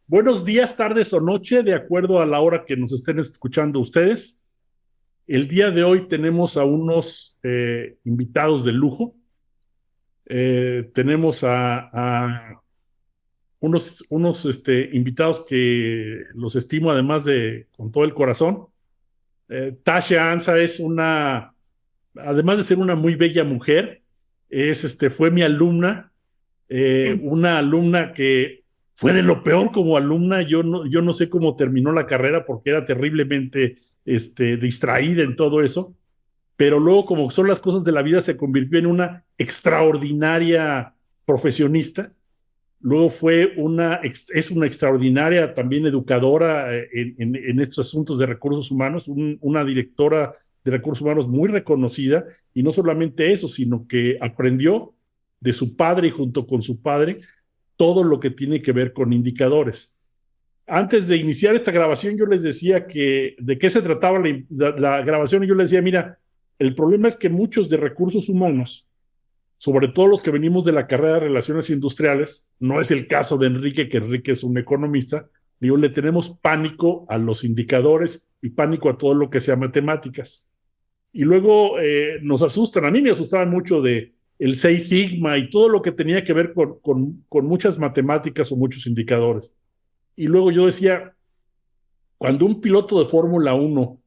Buenos días, tardes o noche, de acuerdo a la hora que nos estén escuchando ustedes. El día de hoy tenemos a unos invitados de lujo. Tenemos a unos invitados que los estimo además de con todo el corazón. Tasha Ansa es además de ser una muy bella mujer, fue mi alumna, una alumna que fue de lo peor como alumna. Yo no sé cómo terminó la carrera porque era terriblemente distraída en todo eso, pero luego, como son las cosas de la vida, se convirtió en una extraordinaria profesionista. Luego es una extraordinaria también educadora en estos asuntos de recursos humanos, una directora de recursos humanos muy reconocida, y no solamente eso, sino que aprendió de su padre y junto con su padre todo lo que tiene que ver con indicadores. Antes de iniciar esta grabación, yo les decía que de qué se trataba la grabación, y yo les decía, mira, el problema es que muchos de recursos humanos, sobre todo los que venimos de la carrera de relaciones industriales, no es el caso de Enrique, que Enrique es un economista, digo, le tenemos pánico a los indicadores y pánico a todo lo que sea matemáticas. Y luego nos asustan, a mí me asustaban mucho de el 6 sigma y todo lo que tenía que ver con muchas matemáticas o muchos indicadores. Y luego yo decía, cuando un piloto de Fórmula 1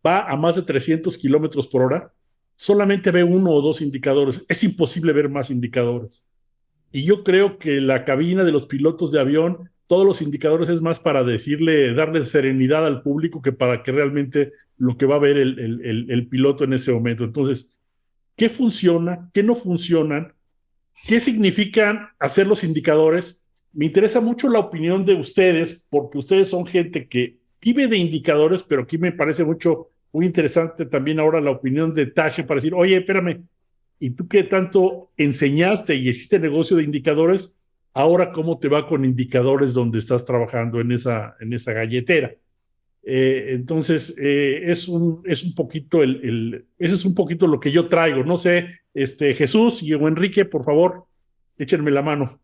va a más de 300 kilómetros por hora, solamente ve uno o dos indicadores. Es imposible ver más indicadores. Y yo creo que la cabina de los pilotos de avión, todos los indicadores es más para darle serenidad al público que para que realmente lo que va a ver el piloto en ese momento. Entonces, ¿qué funciona? ¿Qué no funcionan? ¿Qué significan hacer los indicadores? Me interesa mucho la opinión de ustedes, porque ustedes son gente que vive de indicadores, pero aquí me parece muy interesante también ahora la opinión de Tasha para decir, oye, espérame, ¿y tú qué tanto enseñaste y hiciste negocio de indicadores? Ahora, ¿cómo te va con indicadores donde estás trabajando en esa galletera? Entonces, es un poquito ese es un poquito lo que yo traigo. No sé, Jesús o Enrique, por favor, échenme la mano.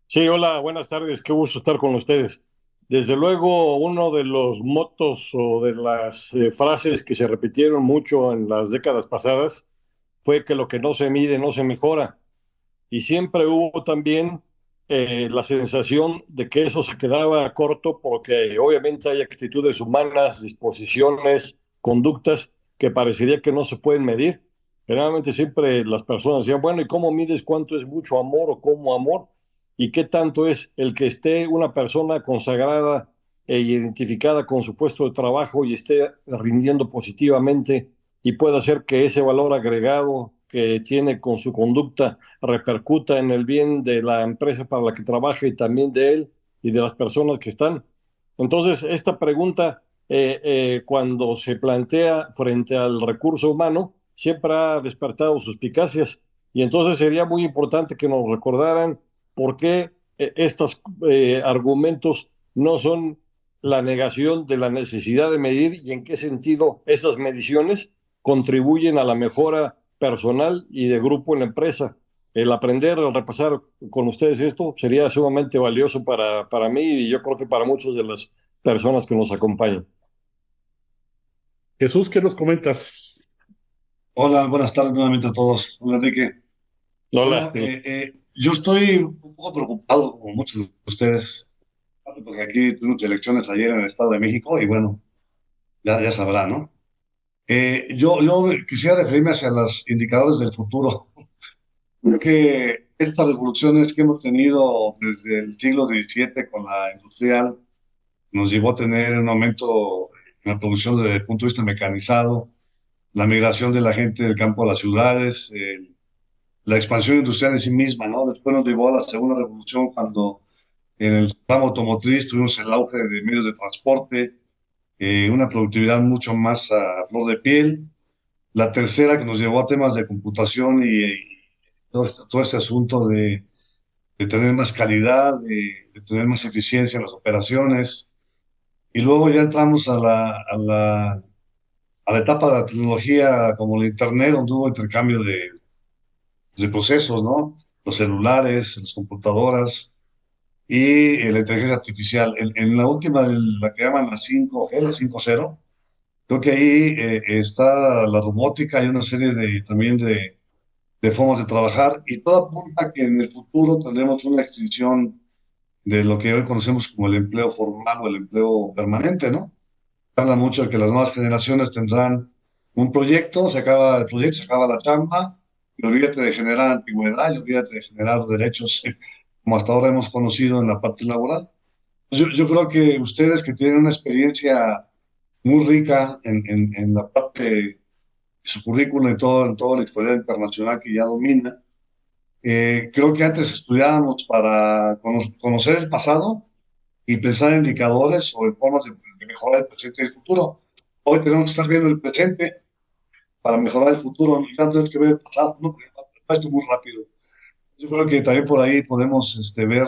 Sí, hola, buenas tardes, qué gusto estar con ustedes. Desde luego, uno de los motos o de las frases que se repitieron mucho en las décadas pasadas fue que lo que no se mide no se mejora. Y siempre hubo también la sensación de que eso se quedaba corto porque obviamente hay actitudes humanas, disposiciones, conductas que parecería que no se pueden medir. Generalmente siempre las personas decían, bueno, ¿y cómo mides cuánto es mucho amor o cómo amor? ¿Y qué tanto es el que esté una persona consagrada e identificada con su puesto de trabajo y esté rindiendo positivamente y pueda hacer que ese valor agregado que tiene con su conducta repercuta en el bien de la empresa para la que trabaja y también de él y de las personas que están? Entonces, esta pregunta, cuando se plantea frente al recurso humano, siempre ha despertado suspicacias, y entonces sería muy importante que nos recordaran por qué estos argumentos no son la negación de la necesidad de medir y en qué sentido esas mediciones contribuyen a la mejora personal y de grupo en la empresa. El aprender, el repasar con ustedes esto sería sumamente valioso para mí y yo creo que para muchas de las personas que nos acompañan. Jesús, ¿qué nos comentas? Hola, buenas tardes nuevamente a todos. Hola, Enrique. Lola, Bueno, yo estoy un poco preocupado, como muchos de ustedes, porque aquí tuvimos elecciones ayer en el Estado de México y bueno, ya sabrá, ¿no? Yo quisiera referirme hacia los indicadores del futuro. Creo que estas revoluciones que hemos tenido desde el siglo XVII con la industrial nos llevó a tener un aumento en la producción desde el punto de vista mecanizado, la migración de la gente del campo a las ciudades, la expansión industrial en sí misma, ¿no? Después nos llevó a la segunda revolución cuando en el ramo automotriz tuvimos el auge de medios de transporte, una productividad mucho más a flor de piel. La tercera que nos llevó a temas de computación y todo este asunto de tener más calidad, de tener más eficiencia en las operaciones. Y luego ya entramos a la etapa de la tecnología como el Internet, donde hubo intercambio de procesos, ¿no? Los celulares, las computadoras. y la inteligencia artificial. En la última, la que llaman la 5G, la 5.0, creo que ahí está la robótica y una serie también de formas de trabajar, y todo apunta a que en el futuro tendremos una extinción de lo que hoy conocemos como el empleo formal o el empleo permanente, ¿no? Habla mucho de que las nuevas generaciones tendrán un proyecto, se acaba el proyecto, se acaba la chamba, y olvídate de generar antigüedad, y olvídate de generar derechos como hasta ahora hemos conocido en la parte laboral. Yo creo que ustedes que tienen una experiencia muy rica en la parte de su currículum y todo, en toda la experiencia internacional que ya domina, creo que antes estudiábamos para conocer el pasado y pensar en indicadores o en formas de mejorar el presente y el futuro. Hoy tenemos que estar viendo el presente para mejorar el futuro, y no tenemos que ver el pasado, ¿no? Porque va esto muy rápido. Yo creo que también por ahí podemos ver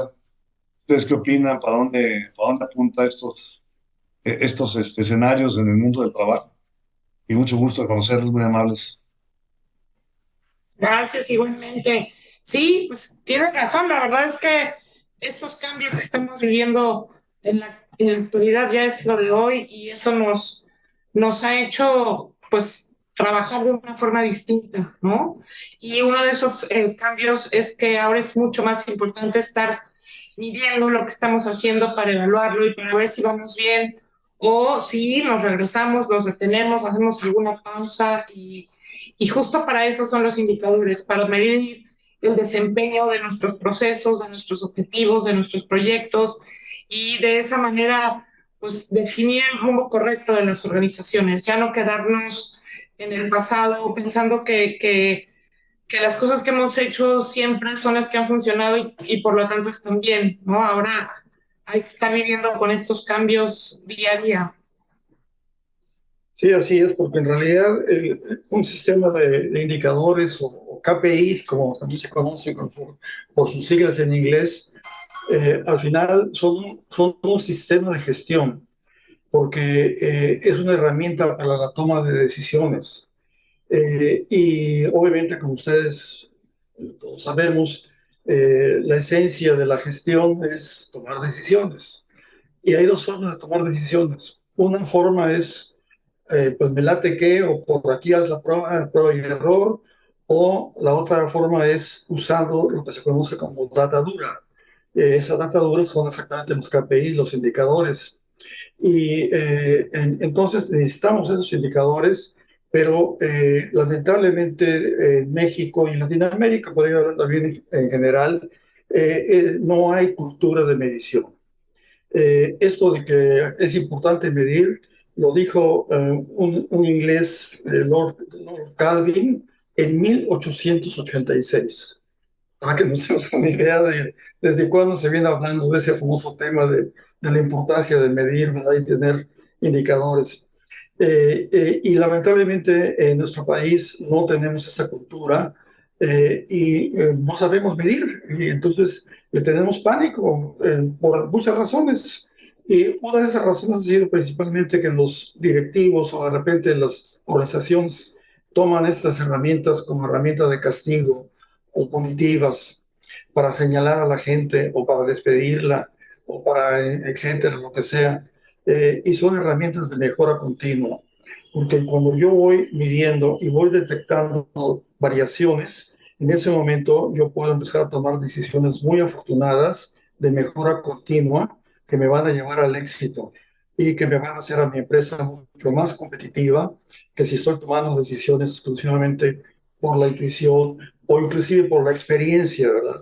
ustedes qué opinan, para dónde apunta estos escenarios en el mundo del trabajo. Y mucho gusto de conocerlos, muy amables. Gracias, igualmente. Sí, pues tiene razón. La verdad es que estos cambios que estamos viviendo en la actualidad ya es lo de hoy y eso nos ha hecho, pues, trabajar de una forma distinta, ¿no? Y uno de esos cambios es que ahora es mucho más importante estar midiendo lo que estamos haciendo para evaluarlo y para ver si vamos bien o si nos regresamos, nos detenemos, hacemos alguna pausa y justo para eso son los indicadores, para medir el desempeño de nuestros procesos, de nuestros objetivos, de nuestros proyectos y de esa manera pues definir el rumbo correcto de las organizaciones, ya no quedarnos en el pasado pensando que las cosas que hemos hecho siempre son las que han funcionado y por lo tanto están bien, ¿no? Ahora hay que estar viviendo con estos cambios día a día. Sí, así es, porque en realidad un sistema de indicadores o KPIs, como también se conoce por sus siglas en inglés, al final son un sistema de gestión, porque es una herramienta para la toma de decisiones. Y obviamente, como ustedes todos sabemos, la esencia de la gestión es tomar decisiones. Y hay dos formas de tomar decisiones. Una forma es pues me late que, o por aquí haz la prueba y error, o la otra forma es usando lo que se conoce como data dura. Esa data dura son exactamente los KPIs, los indicadores. Y entonces necesitamos esos indicadores, pero lamentablemente en México y en Latinoamérica, podría hablar también en general, no hay cultura de medición. Esto de que es importante medir, lo dijo un inglés, Lord Kelvin, en 1886. Para que nos demos una idea de desde cuándo se viene hablando de ese famoso tema de la importancia de medir, ¿verdad? Y tener indicadores. Y lamentablemente en nuestro país no tenemos esa cultura y no sabemos medir. Y entonces le tenemos pánico por muchas razones. Y una de esas razones ha sido principalmente que los directivos o de repente las organizaciones toman estas herramientas como herramientas de castigo o punitivas para señalar a la gente o para despedirla o para, etcétera, lo que sea. Y son herramientas de mejora continua, porque cuando yo voy midiendo y voy detectando variaciones, en ese momento yo puedo empezar a tomar decisiones muy afortunadas de mejora continua que me van a llevar al éxito y que me van a hacer a mi empresa mucho más competitiva que si estoy tomando decisiones exclusivamente por la intuición o inclusive por la experiencia, ¿verdad?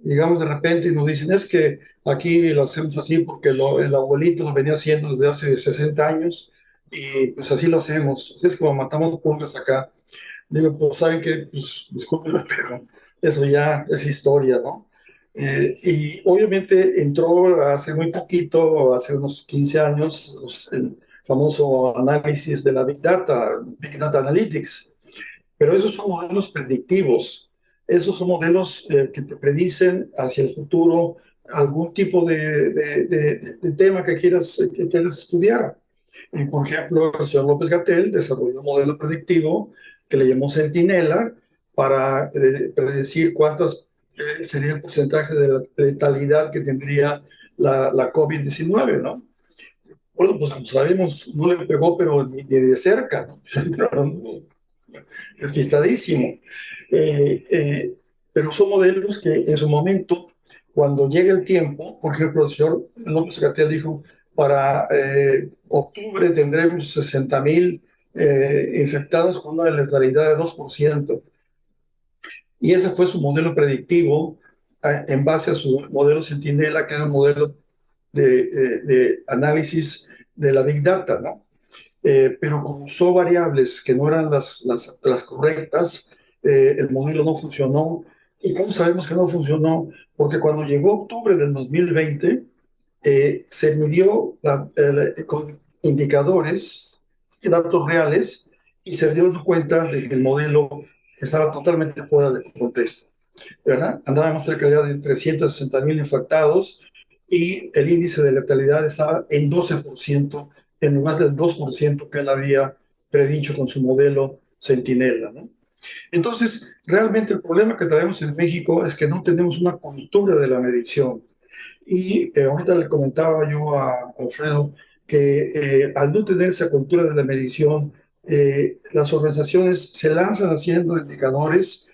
Llegamos de repente y nos dicen, es que aquí lo hacemos así porque el abuelito lo venía haciendo desde hace 60 años y pues así lo hacemos. Así es como matamos pulgas acá. Digo, pues saben que, pues discúlpenme, pero eso ya es historia, ¿no? Y obviamente entró hace muy poquito, hace unos 15 años, el famoso análisis de la Big Data Analytics, pero esos son modelos predictivos, esos son modelos que te predicen hacia el futuro algún tipo de tema que quieras estudiar. Y por ejemplo, el señor López-Gatell desarrolló un modelo predictivo que le llamó Centinela para predecir cuántas sería el porcentaje de la letalidad que tendría la COVID-19, ¿no? Bueno, pues como sabemos, no le pegó, pero ni de cerca, ¿no? Despistadísimo. Pero son modelos que en su momento, cuando llegue el tiempo, por ejemplo, el señor López Gatell dijo, para octubre tendremos 60,000 infectados con una letalidad de 2%. Y ese fue su modelo predictivo en base a su modelo Centinela, que era un modelo de análisis de la Big Data, ¿no? Pero como usó variables que no eran las correctas, el modelo no funcionó. ¿Y cómo sabemos que no funcionó? Porque cuando llegó octubre del 2020, se midió con indicadores y datos reales y se dio cuenta de que el modelo estaba totalmente fuera de contexto, ¿verdad? Andábamos cerca de 360,000 infectados y el índice de letalidad estaba en 12%, en lugar del 2% que él había predicho con su modelo Centinela, ¿no? Entonces, realmente el problema que tenemos en México es que no tenemos una cultura de la medición. Y ahorita le comentaba yo a Alfredo que al no tener esa cultura de la medición, las organizaciones se lanzan haciendo indicadores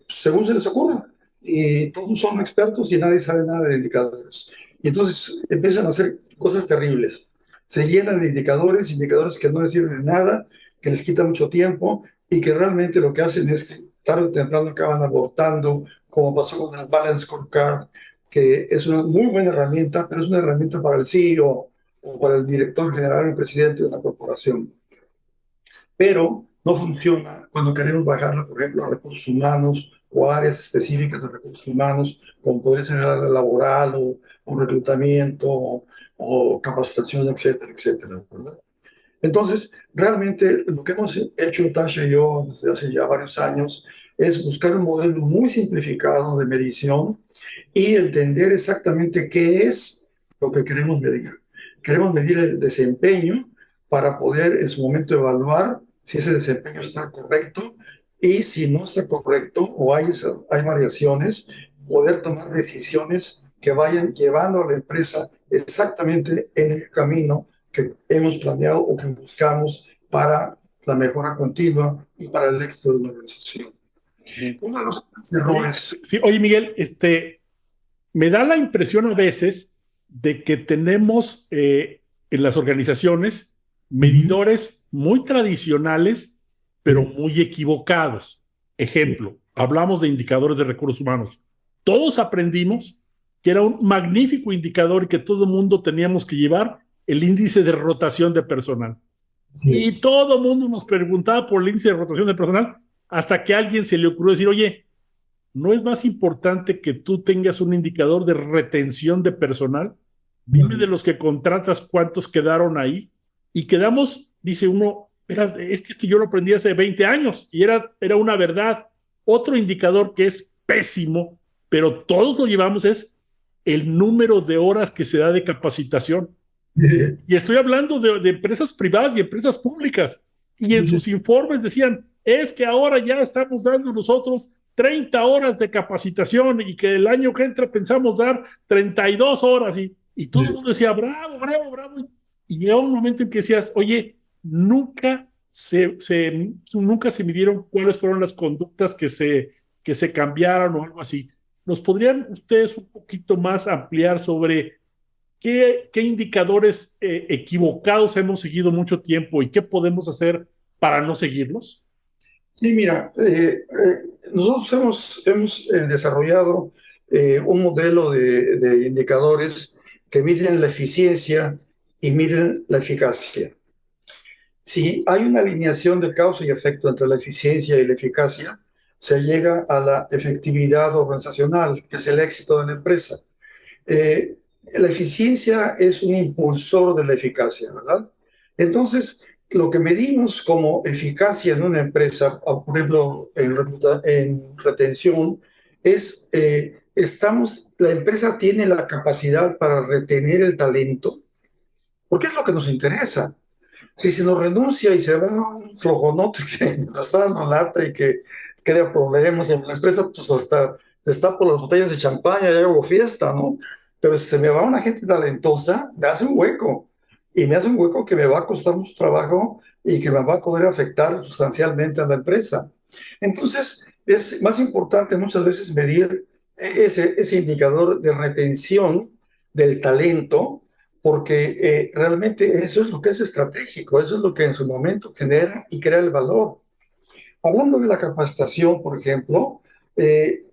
según se les ocurra. Y todos son expertos y nadie sabe nada de indicadores. Y entonces empiezan a hacer cosas terribles. Se llenan de indicadores, indicadores que no les sirven de nada, que les quita mucho tiempo y que realmente lo que hacen es que tarde o temprano acaban abortando, como pasó con el Balance Scorecard, que es una muy buena herramienta, pero es una herramienta para el CEO o para el director general, el presidente de una corporación. Pero no funciona cuando queremos bajarla, por ejemplo, a recursos humanos o áreas específicas de recursos humanos, como podría ser el área laboral o reclutamiento o capacitación, etcétera, etcétera, ¿verdad? Entonces, realmente lo que hemos hecho Tasha y yo desde hace ya varios años es buscar un modelo muy simplificado de medición y entender exactamente qué es lo que queremos medir. Queremos medir el desempeño para poder en su momento evaluar si ese desempeño está correcto y si no está correcto o hay variaciones, poder tomar decisiones que vayan llevando a la empresa exactamente en el camino que hemos planeado o que buscamos para la mejora continua y para el éxito de la organización. Uno de los errores. Sí, oye, Miguel, me da la impresión a veces de que tenemos en las organizaciones medidores muy tradicionales, pero muy equivocados. Ejemplo, hablamos de indicadores de recursos humanos. Todos aprendimos que era un magnífico indicador y que todo el mundo teníamos que llevar el índice de rotación de personal. Y todo el mundo nos preguntaba por el índice de rotación de personal hasta que a alguien se le ocurrió decir, oye, ¿no es más importante que tú tengas un indicador de retención de personal? Dime de los que contratas cuántos quedaron ahí. Y quedamos, dice uno, es que esto yo lo aprendí hace 20 años y era una verdad. Otro indicador que es pésimo, pero todos lo llevamos, es el número de horas que se da de capacitación. Y estoy hablando de empresas privadas y empresas públicas. Y en sus informes decían, es que ahora ya estamos dando nosotros 30 horas de capacitación y que el año que entra pensamos dar 32 horas. Y todo el mundo decía, bravo, bravo, bravo. Y llegaba un momento en que decías, oye, nunca se midieron cuáles fueron las conductas que se cambiaron o algo así. ¿Nos podrían ustedes un poquito más ampliar sobre qué indicadores equivocados hemos seguido mucho tiempo y qué podemos hacer para no seguirlos? Sí, mira, nosotros hemos desarrollado un modelo de indicadores que miden la eficiencia y miden la eficacia. Si hay una alineación de causa y efecto entre la eficiencia y la eficacia, se llega a la efectividad organizacional, que es el éxito de la empresa. La eficiencia es un impulsor de la eficacia, ¿verdad? Entonces, lo que medimos como eficacia en una empresa, por ejemplo, en retención, es la empresa tiene la capacidad para retener el talento, porque es lo que nos interesa. Si se nos renuncia y se va un flojonote que nos está dando lata y que crea problemas en la empresa, pues hasta destapo las botellas de champaña y hago fiesta, ¿no? Pero si se me va una gente talentosa, me hace un hueco. Y me hace un hueco que me va a costar mucho trabajo y que me va a poder afectar sustancialmente a la empresa. Entonces, es más importante muchas veces medir ese indicador de retención del talento, porque realmente eso es lo que es estratégico, eso es lo que en su momento genera y crea el valor. Hablando de la capacitación, por ejemplo, eh,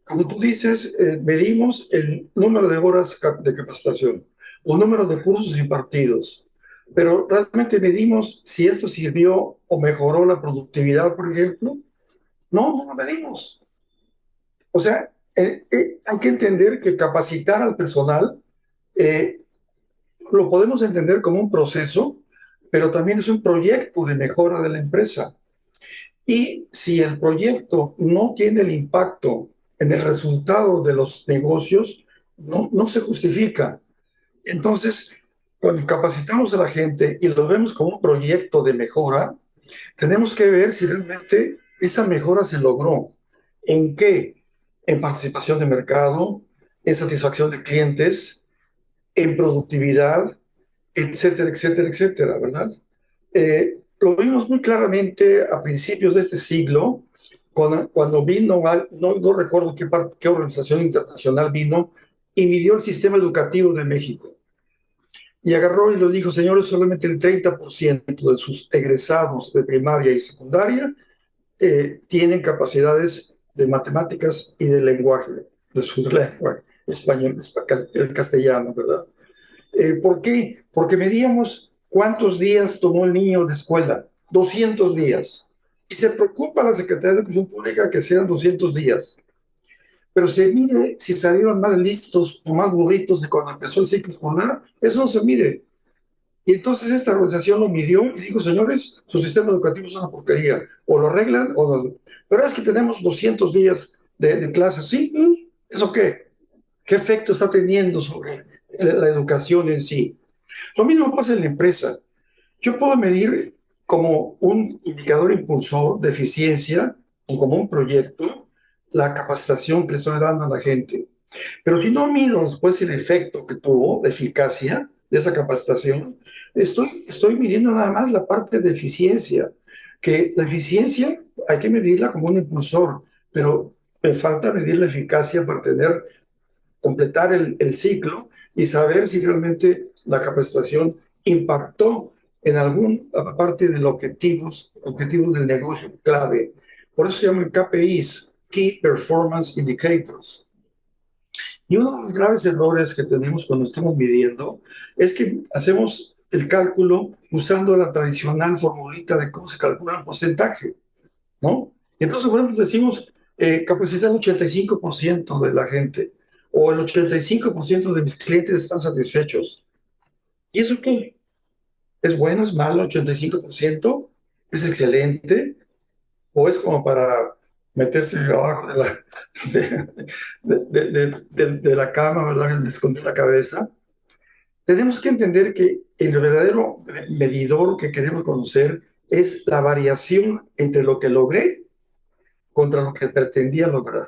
como tú dices, medimos el número de horas de capacitación o número de cursos impartidos, pero realmente medimos si esto sirvió o mejoró la productividad, por ejemplo. No, no lo medimos. O sea, hay que entender que capacitar al personal eh, lo podemos entender como un proceso, pero también es un proyecto de mejora de la empresa. Y si el proyecto no tiene el impacto en el resultado de los negocios, no se justifica. Entonces, cuando capacitamos a la gente y lo vemos como un proyecto de mejora, tenemos que ver si realmente esa mejora se logró. ¿En qué? En participación de mercado, en satisfacción de clientes, en productividad, etcétera, etcétera, etcétera, ¿verdad? Lo vimos muy claramente a principios de este siglo, cuando vino, no recuerdo qué organización internacional vino, y midió el sistema educativo de México. Y agarró y lo dijo, señores, solamente el 30% de sus egresados de primaria y secundaria tienen capacidades de matemáticas y de lenguaje, de su lengua, español, el castellano, ¿verdad? ¿Por qué? Porque medíamos cuántos días tomó el niño de escuela, 200 días. Y se preocupa la Secretaría de Educación Pública que sean 200 días. Pero se mide si salieron más listos o más burritos de cuando empezó el ciclo escolar. Eso no se mide. Y entonces esta organización lo midió y dijo, señores, su sistema educativo es una porquería. O lo arreglan o no. Pero es que tenemos 200 días de clases. ¿Sí? ¿Eso qué? ¿Qué efecto está teniendo sobre la educación en sí? Lo mismo pasa en la empresa. Yo puedo medir como un indicador impulsor de eficiencia o como un proyecto la capacitación que le estoy dando a la gente. Pero si no mido después el efecto que tuvo, de eficacia de esa capacitación, estoy midiendo nada más la parte de eficiencia, que la eficiencia hay que medirla como un impulsor, pero me falta medir la eficacia para completar el ciclo y saber si realmente la capacitación impactó en alguna parte de los objetivos del negocio clave. Por eso se llaman KPIs, Key Performance Indicators. Y uno de los graves errores que tenemos cuando estamos midiendo es que hacemos el cálculo usando la tradicional formulita de cómo se calcula el porcentaje, ¿no? Y entonces, por ejemplo, decimos capacitar el 85% de la gente o el 85% de mis clientes están satisfechos. ¿Y eso qué? ¿Es bueno, es malo, 85%? ¿Es excelente? ¿O es como para meterse abajo de la cama, ¿verdad? De esconder la cabeza? Tenemos que entender que el verdadero medidor que queremos conocer es la variación entre lo que logré contra lo que pretendía lograr.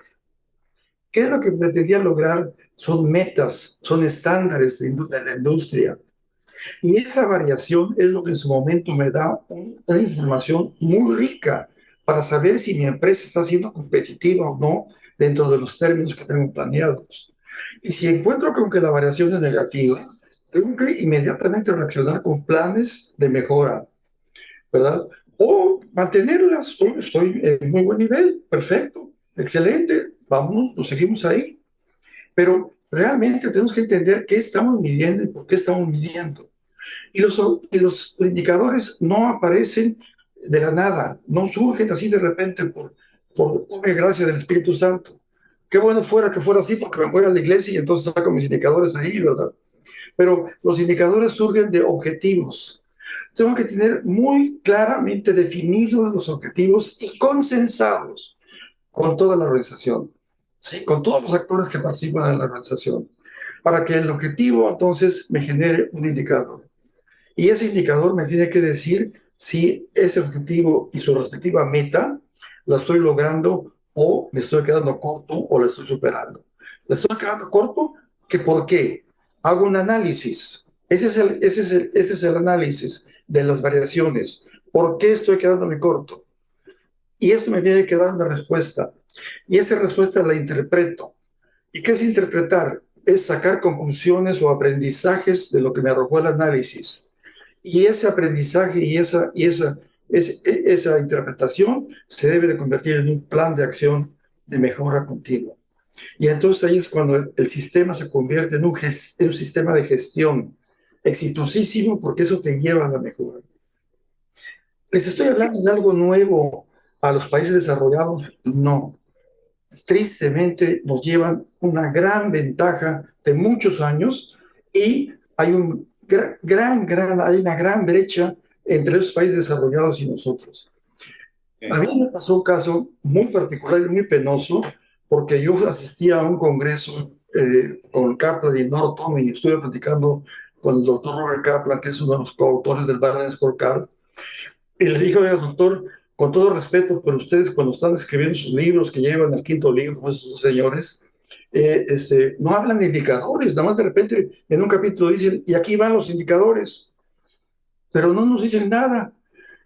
¿Qué es lo que pretendía lograr? Son metas, son estándares de la industria. Y esa variación es lo que en su momento me da una información muy rica para saber si mi empresa está siendo competitiva o no dentro de los términos que tengo planeados. Y si encuentro con que la variación es negativa, tengo que inmediatamente reaccionar con planes de mejora, ¿verdad? O mantenerlas. Estoy en muy buen nivel, perfecto, excelente, vamos, nos seguimos ahí. Pero realmente tenemos que entender qué estamos midiendo y por qué estamos midiendo. Y los indicadores no aparecen de la nada, no surgen así de repente por gracia del Espíritu Santo. Qué bueno fuera que fuera así porque me voy a la iglesia y entonces saco mis indicadores ahí, ¿verdad? Pero los indicadores surgen de objetivos. Tengo que tener muy claramente definidos los objetivos y consensados con toda la organización, ¿sí? Con todos los actores que participan en la organización, para que el objetivo entonces me genere un indicador. Y ese indicador me tiene que decir si ese objetivo y su respectiva meta la estoy logrando o me estoy quedando corto o la estoy superando. La estoy quedando corto, ¿por qué? Hago un análisis. Ese es el análisis de las variaciones. ¿Por qué estoy quedándome corto? Y esto me tiene que dar una respuesta. Y esa respuesta la interpreto. ¿Y qué es interpretar? Es sacar conclusiones o aprendizajes de lo que me arrojó el análisis. Y ese aprendizaje y esa interpretación se debe de convertir en un plan de acción de mejora continua. Y entonces ahí es cuando el sistema se convierte en un sistema de gestión exitosísimo, porque eso te lleva a la mejora. ¿Les estoy hablando de algo nuevo a los países desarrollados? No. Tristemente nos llevan una gran ventaja de muchos años y hay hay una gran brecha entre los países desarrollados y nosotros. A mí me pasó un caso muy particular y muy penoso, porque yo asistí a un congreso con Kaplan y Norton y estuve platicando con el doctor Robert Kaplan, que es uno de los coautores del Balance Scorecard, y le dije, oiga, doctor, con todo respeto, pero ustedes cuando están escribiendo sus libros, que llevan el quinto libro, pues, esos señores, no hablan de indicadores, nada más de repente en un capítulo dicen, y aquí van los indicadores, pero no nos dicen nada.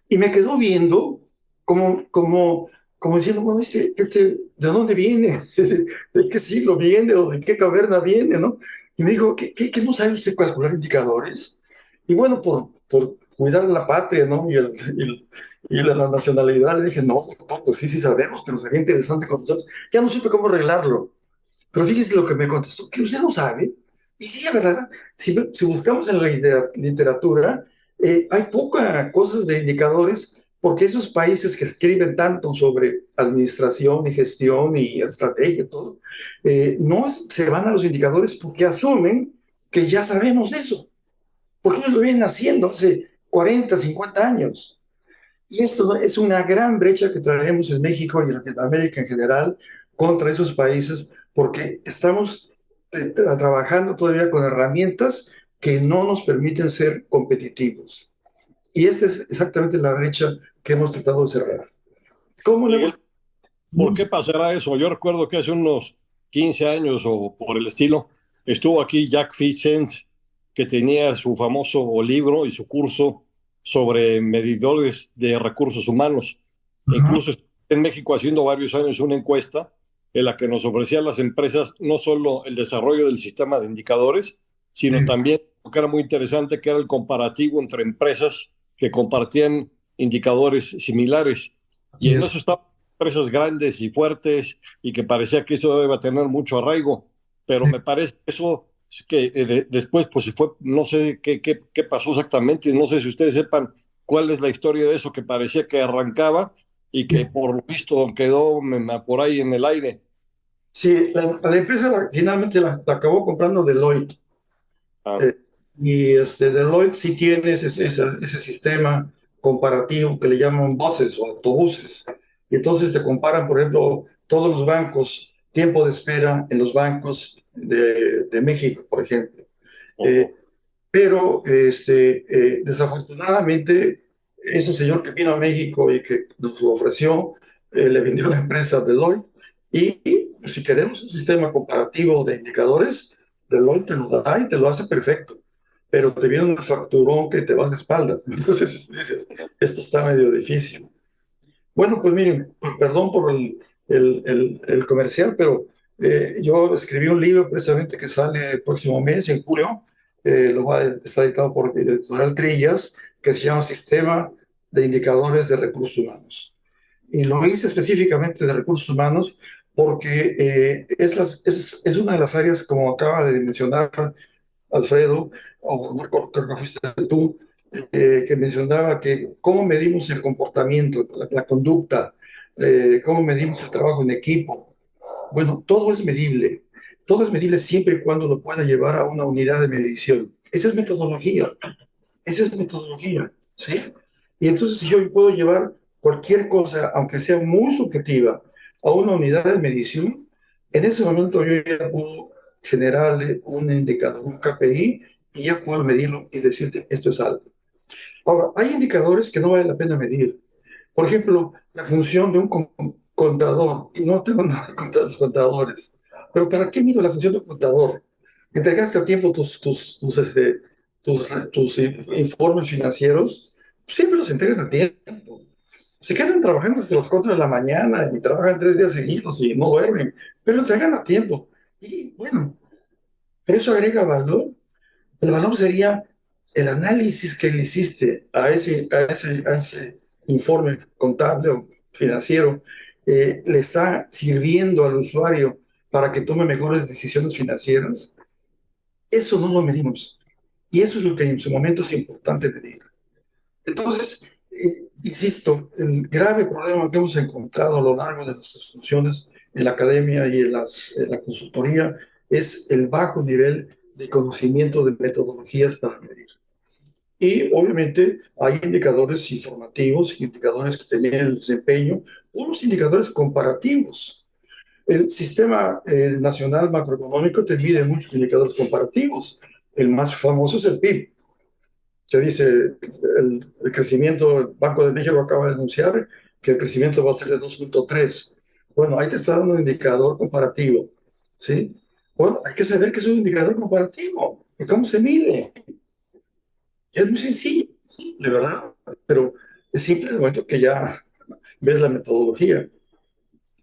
Y me quedó viendo como diciendo, bueno, ¿de dónde viene? ¿De qué siglo viene? ¿O de qué caverna viene? ¿No? Y me dijo, ¿qué no sabe usted calcular indicadores? Y bueno, por cuidar la patria, ¿no? Y la nacionalidad, le dije, no, pues sí sabemos, pero sería interesante con nosotros. Ya no supe cómo arreglarlo. Pero fíjese lo que me contestó, que usted no sabe. Y sí, la verdad, si buscamos en la literatura, hay pocas cosas de indicadores, porque esos países que escriben tanto sobre administración y gestión y estrategia y todo, se van a los indicadores porque asumen que ya sabemos de eso, porque ellos lo vienen haciendo hace 40, 50 años. Y esto es una gran brecha que traemos en México y en Latinoamérica en general contra esos países, porque estamos trabajando todavía con herramientas que no nos permiten ser competitivos. Y esta es exactamente la brecha que hemos tratado de cerrar. ¿Cómo le hemos... ¿Por qué pasará eso? Yo recuerdo que hace unos 15 años o por el estilo, estuvo aquí Jack Fitzgerald, que tenía su famoso libro y su curso sobre medidores de recursos humanos. Incluso en México haciendo varios años una encuesta en la que nos ofrecían las empresas no solo el desarrollo del sistema de indicadores, sino también, lo que era muy interesante, que era el comparativo entre empresas que compartían indicadores similares. Y en eso estaban empresas grandes y fuertes y que parecía que eso iba a tener mucho arraigo, pero me parece que eso que después pues fue, no sé qué pasó exactamente, no sé si ustedes sepan cuál es la historia de eso que parecía que arrancaba y que por lo visto quedó por ahí en el aire. Sí, la empresa finalmente la acabó comprando Deloitte. Ah. Y Deloitte sí tiene ese sistema comparativo que le llaman buses o autobuses. Y entonces te comparan, por ejemplo, todos los bancos, tiempo de espera en los bancos de México, por ejemplo. Pero desafortunadamente, ese señor que vino a México y que nos lo ofreció, le vendió la empresa Deloitte. Y si queremos un sistema comparativo de indicadores, Deloitte te lo da y te lo hace perfecto. Pero te viene un facturón que te vas de espalda. Entonces dices, esto está medio difícil. Bueno, pues miren, perdón por el comercial, pero yo escribí un libro precisamente que sale el próximo mes, en julio. Está editado por Editorial Trillas, que se llama Sistema de Indicadores de Recursos Humanos. Y lo hice específicamente de recursos humanos porque es una de las áreas, como acaba de mencionar Alfredo, o Marco, creo que fuiste tú, que mencionaba que cómo medimos el comportamiento, la conducta, cómo medimos el trabajo en equipo. Bueno, todo es medible siempre y cuando lo pueda llevar a una unidad de medición. Esa es metodología, ¿sí? Y entonces si yo puedo llevar cualquier cosa, aunque sea muy subjetiva, a una unidad de medición, en ese momento yo ya puedo generarle un indicador, un KPI, y ya puedo medirlo y decirte, esto es algo. Ahora, hay indicadores que no vale la pena medir. Por ejemplo, la función de un contador, y no tengo nada contra los contadores, pero ¿para qué mido la función de un contador? Entregaste a tiempo tus informes financieros, siempre los entregan a tiempo. Se quedan trabajando hasta las 4 de la mañana y trabajan 3 días seguidos y no duermen, pero entregan a tiempo. Y bueno, pero eso agrega valor. El valor sería el análisis que le hiciste a ese informe contable o financiero, le está sirviendo al usuario para que tome mejores decisiones financieras. Eso no lo medimos. Y eso es lo que en su momento es importante medir. Entonces, insisto, el grave problema que hemos encontrado a lo largo de nuestras funciones en la academia y en la consultoría es el bajo nivel de conocimiento de metodologías para medir. Y obviamente hay indicadores informativos, indicadores que tenían el desempeño, unos indicadores comparativos. El sistema nacional macroeconómico te mide muchos indicadores comparativos. El más famoso es el PIB. Se dice el crecimiento, el Banco de México acaba de anunciar que el crecimiento va a ser de 2.3. Bueno, ahí te está dando un indicador comparativo, ¿sí? Bueno, hay que saber que es un indicador comparativo. ¿Y cómo se mide? Es muy sencillo, de verdad, pero es simple en el momento que ya ves la metodología.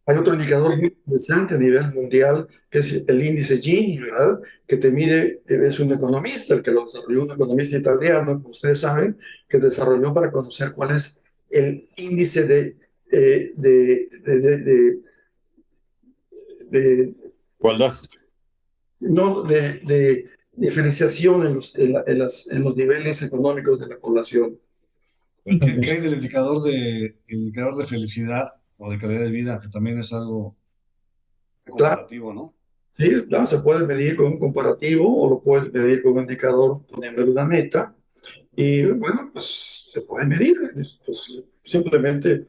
Hay otro indicador muy interesante a nivel mundial, que es el índice Gini, ¿verdad? Que te mide, es un economista, el que lo desarrolló, un economista italiano, como ustedes saben, que desarrolló para conocer cuál es el índice de, Igualdad. no, de diferenciación en los niveles económicos de la población. ¿Qué hay del indicador de felicidad o de calidad de vida, que también es algo Claro, comparativo, ¿no? sí, claro, se puede medir con un comparativo o lo puedes medir con un indicador poniéndole una meta. Y bueno, pues se puede medir. Pues, simplemente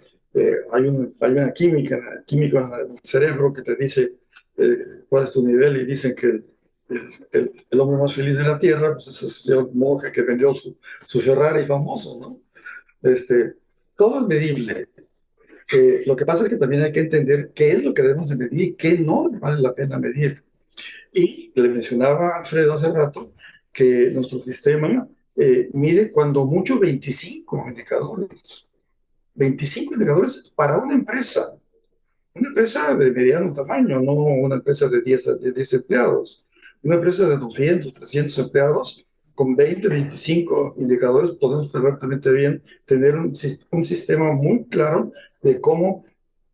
hay una químico en el cerebro que te dice cuál es tu nivel y dicen que el hombre más feliz de la Tierra pues es ese señor monje que vendió su Ferrari famoso, ¿no? Este, todo es medible. Lo que pasa es que también hay que entender qué es lo que debemos de medir y qué no vale la pena medir. Y le mencionaba a Alfredo hace rato que nuestro sistema mide cuando mucho 25 indicadores. 25 indicadores para una empresa. Una empresa de mediano tamaño, no una empresa de 10 empleados. Una empresa de 200, 300 empleados, con 20, 25 indicadores, podemos perfectamente bien tener un sistema muy claro de cómo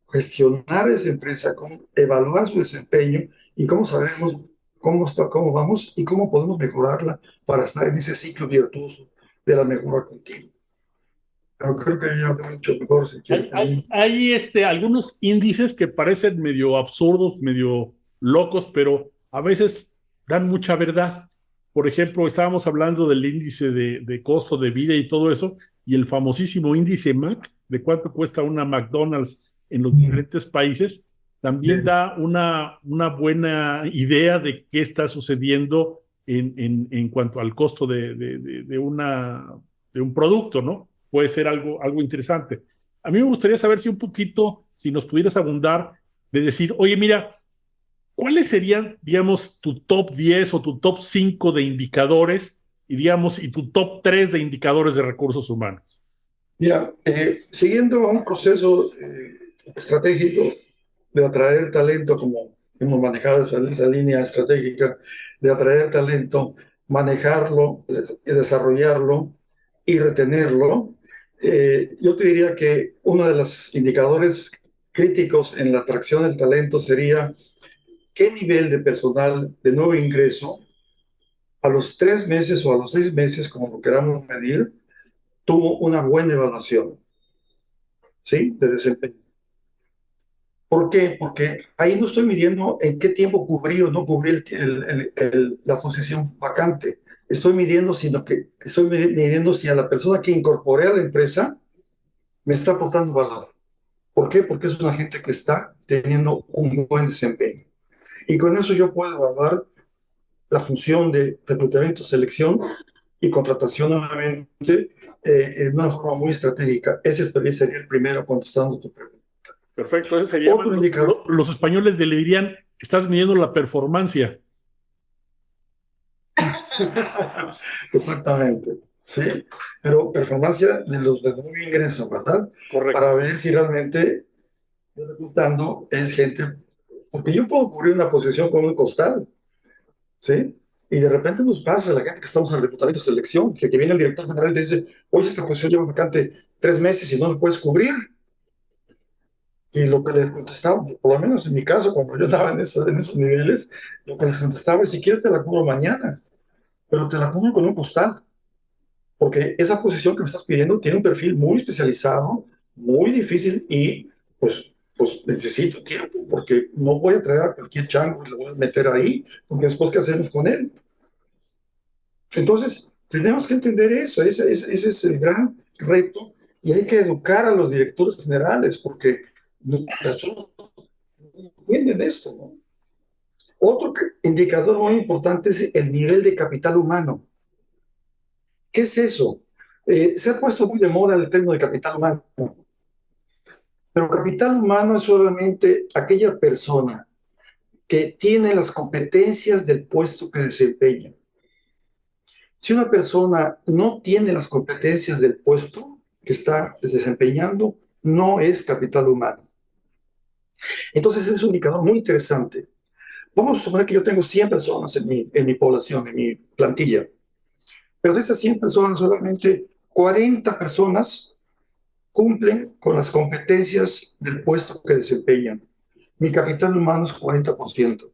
gestionar esa empresa, cómo evaluar su desempeño y cómo sabemos cómo está, cómo vamos y cómo podemos mejorarla para estar en ese ciclo virtuoso de la mejora continua. Pero creo que ya hablé mucho mejor si quieres. Hay algunos índices que parecen medio absurdos, medio locos, pero a veces dan mucha verdad. Por ejemplo, estábamos hablando del índice de costo de vida y todo eso, y el famosísimo índice MAC, de cuánto cuesta una McDonald's en los diferentes países, también da una buena idea de qué está sucediendo en cuanto al costo de un producto, ¿no? Puede ser algo interesante. A mí me gustaría saber si un poquito, si nos pudieras abundar, de decir, oye, mira, ¿cuáles serían, digamos, tu top 10 o tu top 5 de indicadores y, digamos, y tu top 3 de indicadores de recursos humanos? Mira, siguiendo un proceso estratégico de atraer talento, como hemos manejado esa línea estratégica, de atraer talento, manejarlo, desarrollarlo y retenerlo, yo te diría que uno de los indicadores críticos en la atracción del talento sería qué nivel de personal de nuevo ingreso a los 3 meses o a los 6 meses, como lo queramos medir, tuvo una buena evaluación, ¿sí? De desempeño. ¿Por qué? Porque ahí no estoy midiendo en qué tiempo cubrí o no cubrí la posición vacante. Estoy midiendo si a la persona que incorporé a la empresa me está aportando valor. ¿Por qué? Porque es una gente que está teniendo un buen desempeño. Y con eso yo puedo evaluar la función de reclutamiento, selección y contratación nuevamente de una forma muy estratégica. Ese sería el primero contestando tu pregunta. Perfecto, ese sería. Otro indicador. Los españoles le dirían, estás midiendo la performance. Exactamente, sí, pero performance de los de nuevo ingreso, ¿verdad? Correcto. Para ver si realmente reclutando es gente, porque yo puedo cubrir una posición con un costal, ¿sí? Y de repente nos pasa a la gente que estamos en reclutamiento de selección, que viene el director general y te dice, oye, esta posición lleva vacante 3 meses y no lo puedes cubrir. Y lo que les contestaba, por lo menos en mi caso, cuando yo estaba en esos niveles, lo que les contestaba es, si quieres te la cubro mañana, pero te la cubro con un costal. Porque esa posición que me estás pidiendo tiene un perfil muy especializado, muy difícil y pues necesito tiempo porque no voy a traer a cualquier chango y lo voy a meter ahí, porque después, ¿qué hacemos con él? Entonces, tenemos que entender eso, ese es el gran reto y hay que educar a los directores generales porque no entienden esto, ¿no? Otro indicador muy importante es el nivel de capital humano. ¿Qué es eso? Se ha puesto muy de moda el término de capital humano, pero capital humano es solamente aquella persona que tiene las competencias del puesto que desempeña. Si una persona no tiene las competencias del puesto que está desempeñando, no es capital humano. Entonces es un indicador muy interesante. Vamos a suponer que yo tengo 100 personas en mi población, en mi plantilla, pero de esas 100 personas solamente 40 personas cumplen con las competencias del puesto que desempeñan. Mi capital humano es 40%.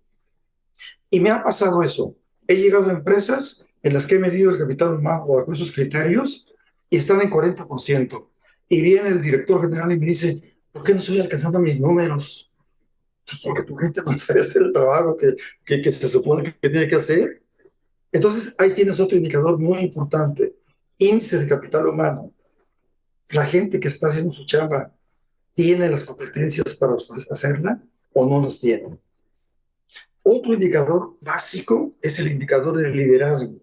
Y me ha pasado eso. He llegado a empresas en las que he medido el capital humano bajo esos criterios y están en 40%. Y viene el director general y me dice, ¿por qué no estoy alcanzando mis números? Porque tu gente no sabe hacer el trabajo que se supone que tiene que hacer. Entonces, ahí tienes otro indicador muy importante. Índice de capital humano. La gente que está haciendo su chamba tiene las competencias para hacerla o no las tiene. Otro indicador básico es el indicador del liderazgo.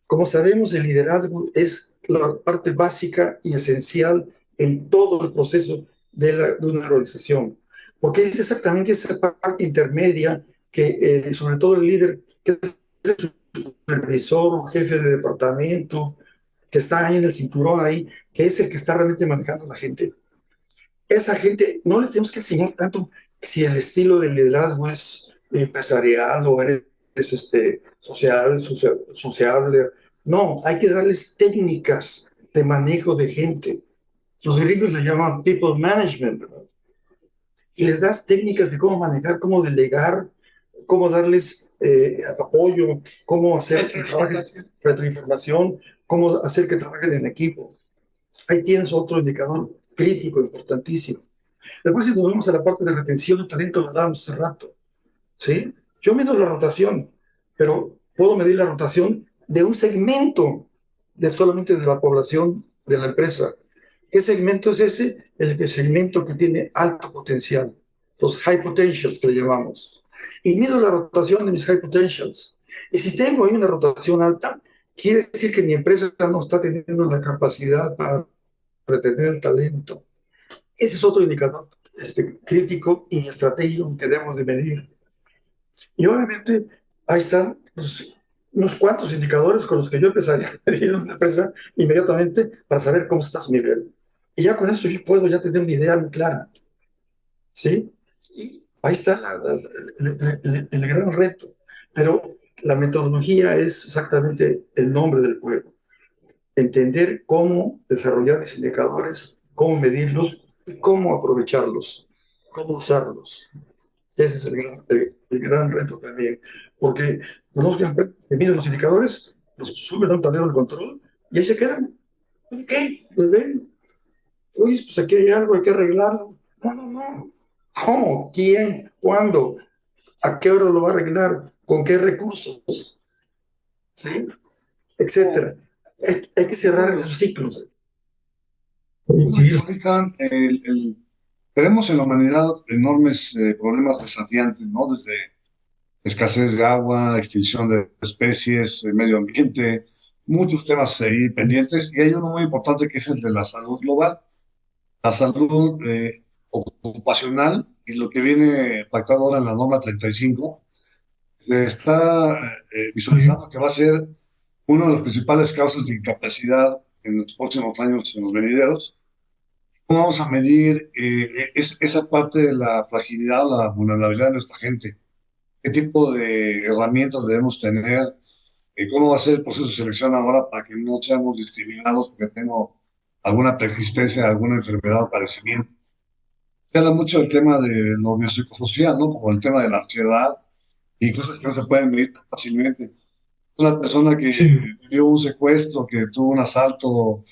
Como sabemos, el liderazgo es la parte básica y esencial en todo el proceso de una organización, porque es exactamente esa parte intermedia que, sobre todo el líder, que es el supervisor o jefe de departamento, que está ahí en el cinturón ahí, que es el que está realmente manejando a la gente. Esa gente no les tenemos que enseñar tanto si el estilo de liderazgo es empresarial o eres sociable. No, hay que darles técnicas de manejo de gente. Los gringos le llaman people management, ¿verdad? Y les das técnicas de cómo manejar, cómo delegar, cómo darles apoyo, cómo hacer que trabajen, retroinformación, cómo hacer que trabajen en equipo. Ahí tienes otro indicador crítico, importantísimo. Después, si nos vamos a la parte de retención de talento, lo hablábamos hace rato, ¿sí? Yo mido la rotación, pero puedo medir la rotación de un segmento solamente de la población de la empresa. ¿Qué segmento es ese? El segmento que tiene alto potencial, los high potentials que le llamamos. Y mido la rotación de mis high potentials. Y si tengo ahí una rotación alta, quiere decir que mi empresa no está teniendo la capacidad para retener el talento. Ese es otro indicador crítico y estratégico que debemos de medir. Y obviamente ahí están unos cuantos indicadores con los que yo empezaría a medir en una empresa inmediatamente para saber cómo está su nivel. Y ya con eso yo puedo ya tener una idea muy clara. ¿Sí? Y ahí está el gran reto. Pero la metodología es exactamente el nombre del juego. Entender cómo desarrollar mis indicadores, cómo medirlos y cómo aprovecharlos, cómo usarlos. Ese es el gran reto también, porque conozco empresas que miden los indicadores, los suben a un tablero de control y ahí se quedan. Ok, pues ven. Oye, pues aquí hay algo, hay que arreglarlo. No, no, no. ¿Cómo? ¿Quién? ¿Cuándo? ¿A qué hora lo va a arreglar? ¿Con qué recursos? ¿Sí? Etcétera. Hay que cerrar esos ciclos. Ahorita tenemos en la humanidad enormes problemas desafiantes, ¿no? Desde escasez de agua, extinción de especies, medio ambiente, muchos temas ahí pendientes y hay uno muy importante que es el de la salud global, la salud ocupacional y lo que viene pactado ahora en la norma 35, se está visualizando que va a ser una de las principales causas de incapacidad en los próximos años, en los venideros. ¿Cómo vamos a medir esa parte de la fragilidad, la vulnerabilidad de nuestra gente? ¿Qué tipo de herramientas debemos tener? ¿Cómo va a ser el proceso de selección ahora para que no seamos discriminados porque tengo alguna persistencia, alguna enfermedad o padecimiento? Se habla mucho del tema de lo biopsicosocial, ¿no? Como el tema de la ansiedad y cosas que no se pueden medir tan fácilmente. Una persona que Sí, vivió un secuestro, que tuvo un asalto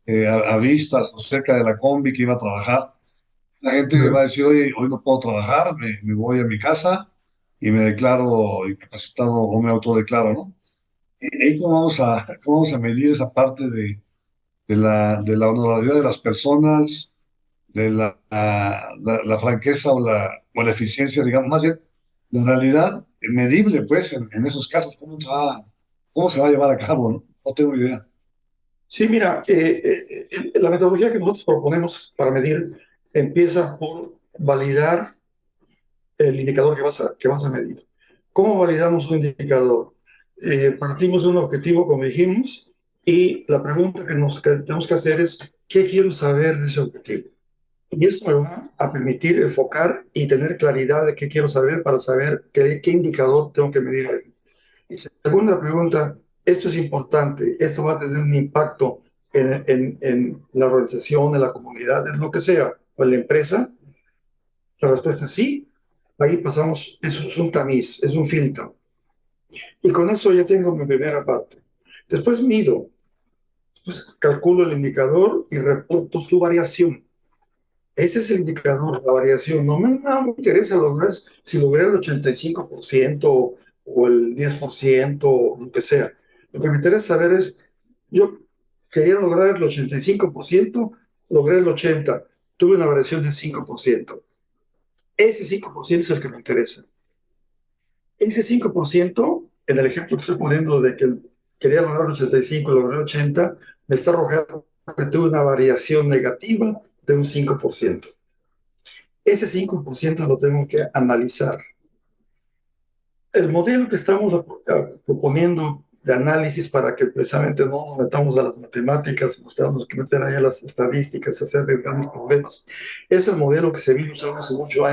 a vistas o cerca de la combi que iba a trabajar, la gente va a decir, oye, hoy no puedo trabajar, me voy a mi casa y me declaro incapacitado o me autodeclaro, ¿no? ¿Y cómo vamos a medir esa parte de la honorabilidad de las personas, de la franqueza o la eficiencia, digamos, más bien, la realidad medible, pues, en esos casos, cómo se va a llevar a cabo, ¿no? No tengo idea. sí, mira, la metodología que nosotros proponemos para medir empieza por validar el indicador que vas a medir. ¿Cómo validamos un indicador? Partimos de un objetivo, como dijimos, y la pregunta que tenemos que hacer es, ¿qué quiero saber de ese objetivo? Y eso me va a permitir enfocar y tener claridad de qué quiero saber para saber qué indicador tengo que medir ahí. Y segunda pregunta, esto es importante, esto va a tener un impacto en la organización, en la comunidad, en lo que sea, o en la empresa. La respuesta es sí. Ahí pasamos, eso es un tamiz, es un filtro. Y con eso ya tengo mi primera parte. Después mido, después calculo el indicador y reporto su variación. Ese es el indicador, la variación. No me interesa lograr si logré el 85% o el 10% o lo que sea. Lo que me interesa saber es, yo quería lograr el 85%, logré el 80%, tuve una variación del 5%. Ese 5% es el que me interesa. Ese 5%, en el ejemplo que estoy poniendo de que quería lograr el 85 y logré el 80, me está arrojando que tuve una variación negativa de un 5%. Ese 5% lo tengo que analizar. El modelo que estamos proponiendo de análisis para que precisamente no nos metamos a las matemáticas, nos tenemos que meter ahí a las estadísticas, hacerles grandes problemas, es el modelo que se vino usando hace muchos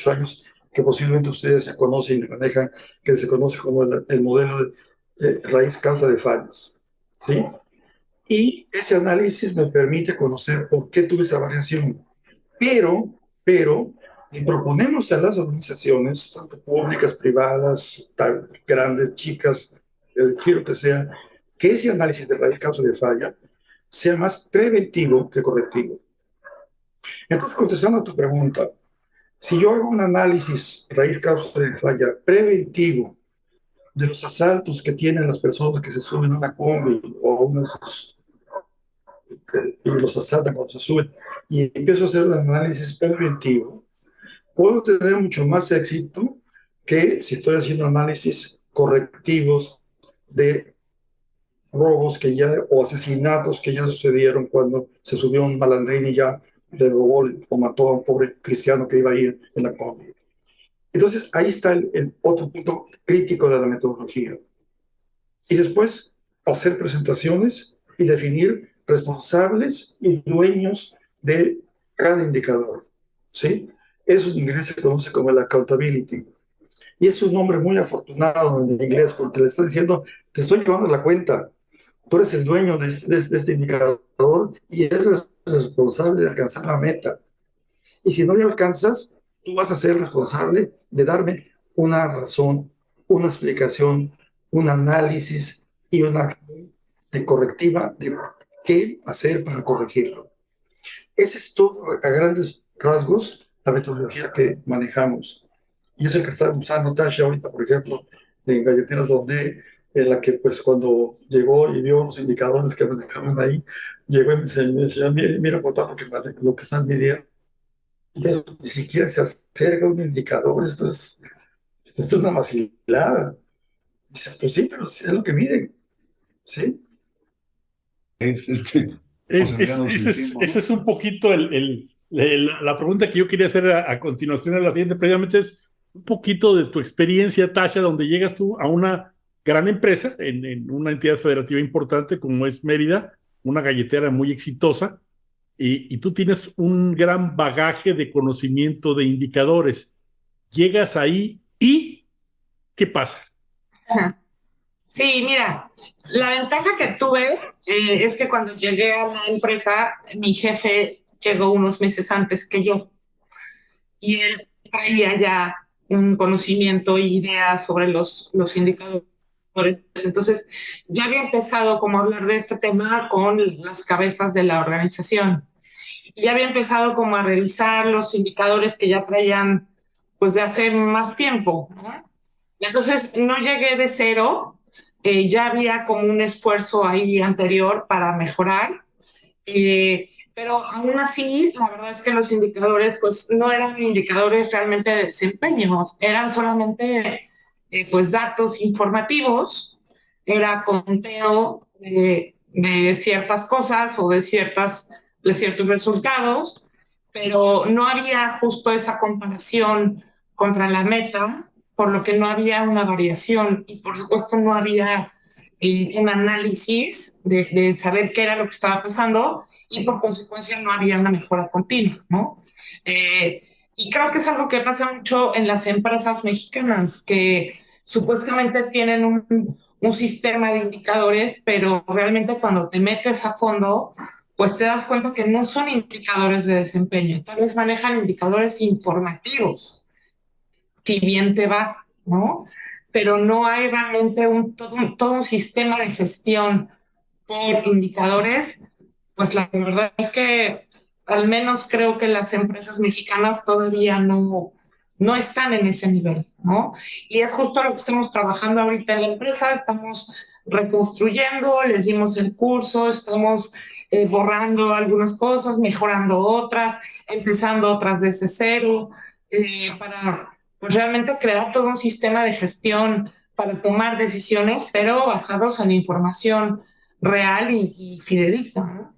años, que posiblemente ustedes ya conocen y manejan, que se conoce como el modelo de raíz causa de fallas. ¿Sí? Y ese análisis me permite conocer por qué tuve esa variación. Pero, y proponemos a las organizaciones, tanto públicas, privadas, grandes, chicas, el giro que sea, que ese análisis de raíz causa de falla sea más preventivo que correctivo. Entonces, contestando a tu pregunta, si yo hago un análisis raíz causa de falla preventivo de los asaltos que tienen las personas que se suben a una combi o unos y los asaltan cuando se suben, y empiezo a hacer un análisis preventivo, puedo tener mucho más éxito que si estoy haciendo análisis correctivos de robos que ya, o asesinatos que ya sucedieron cuando se subió un malandrín y ya le robó o mató a un pobre cristiano que iba a ir en la combi. Entonces, ahí está el otro punto crítico de la metodología. Y después, hacer presentaciones y definir responsables y dueños de cada indicador. ¿Sí? Eso en inglés se conoce como el accountability. Y es un nombre muy afortunado en inglés porque le está diciendo, te estoy llevando la cuenta. Tú eres el dueño de este indicador y eres responsable de alcanzar la meta. Y si no lo alcanzas, tú vas a ser responsable de darme una razón, una explicación, un análisis y una acción de correctiva de qué hacer para corregirlo. Ese es todo, a grandes rasgos, la metodología que manejamos. Y es el que está usando Tasha ahorita, por ejemplo, en Galleteras Donde, en la que pues cuando llegó y vio los indicadores que manejaban ahí, llegó y me decía, mira por todo lo que están midiendo. Ni siquiera se acerca a un indicador, esto es una vacilada. Dice, pues sí, pero sí es lo que miden. ¿sí? Es que Ese es un poquito la pregunta que yo quería hacer a continuación a la siguiente, precisamente es un poquito de tu experiencia, Tasha, donde llegas tú a una gran empresa, en una entidad federativa importante como es Mérida, una galletera muy exitosa, y tú tienes un gran bagaje de conocimiento de indicadores. Llegas ahí y ¿qué pasa? Ajá. Sí, mira, la ventaja que tuve es que cuando llegué a la empresa, mi jefe llegó unos meses antes que yo y él traía ya un conocimiento e ideas sobre los indicadores. Entonces, ya había empezado como a hablar de este tema con las cabezas de la organización. Y ya había empezado como a revisar los indicadores que ya traían pues de hace más tiempo, ¿no? Entonces, no llegué de cero, ya había como un esfuerzo ahí anterior para mejorar, pero aún así, la verdad es que los indicadores, pues no eran indicadores realmente de desempeño, eran solamente pues datos informativos, era conteo de ciertas cosas o de ciertos resultados, pero no había justo esa comparación contra la meta, por lo que no había una variación y por supuesto no había un análisis de saber qué era lo que estaba pasando y por consecuencia no había una mejora continua, ¿no? Y creo que es algo que pasa mucho en las empresas mexicanas, que supuestamente tienen un sistema de indicadores, pero realmente cuando te metes a fondo, pues te das cuenta que no son indicadores de desempeño, tal vez manejan indicadores informativos, si bien te va, ¿no? Pero no hay realmente todo un sistema de gestión por indicadores, pues la verdad es que al menos creo que las empresas mexicanas todavía no están en ese nivel, ¿no? Y es justo lo que estamos trabajando ahorita en la empresa, estamos reconstruyendo, les dimos el curso, estamos borrando algunas cosas, mejorando otras, empezando otras desde cero, para pues, realmente crear todo un sistema de gestión para tomar decisiones, pero basados en información real y fidedigna, ¿no?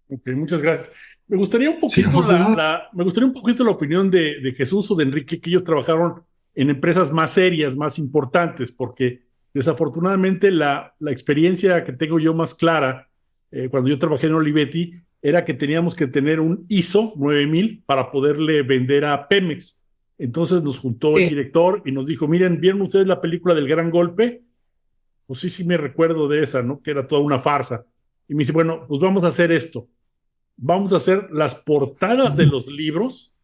Ok, muchas gracias. Me gustaría un Sí, poquito afortunadamente. me gustaría un poquito la opinión de Jesús o de Enrique, que ellos trabajaron en empresas más serias, más importantes, porque desafortunadamente la experiencia que tengo yo más clara cuando yo trabajé en Olivetti era que teníamos que tener un ISO 9000 para poderle vender a Pemex. Entonces nos juntó el Sí. director y nos dijo, miren, ¿vieron ustedes la película del Gran Golpe? Pues sí, sí me recuerdo de esa, ¿no? Que era toda una farsa. Y me dice, bueno, pues vamos a hacer esto, vamos a hacer las portadas de los libros,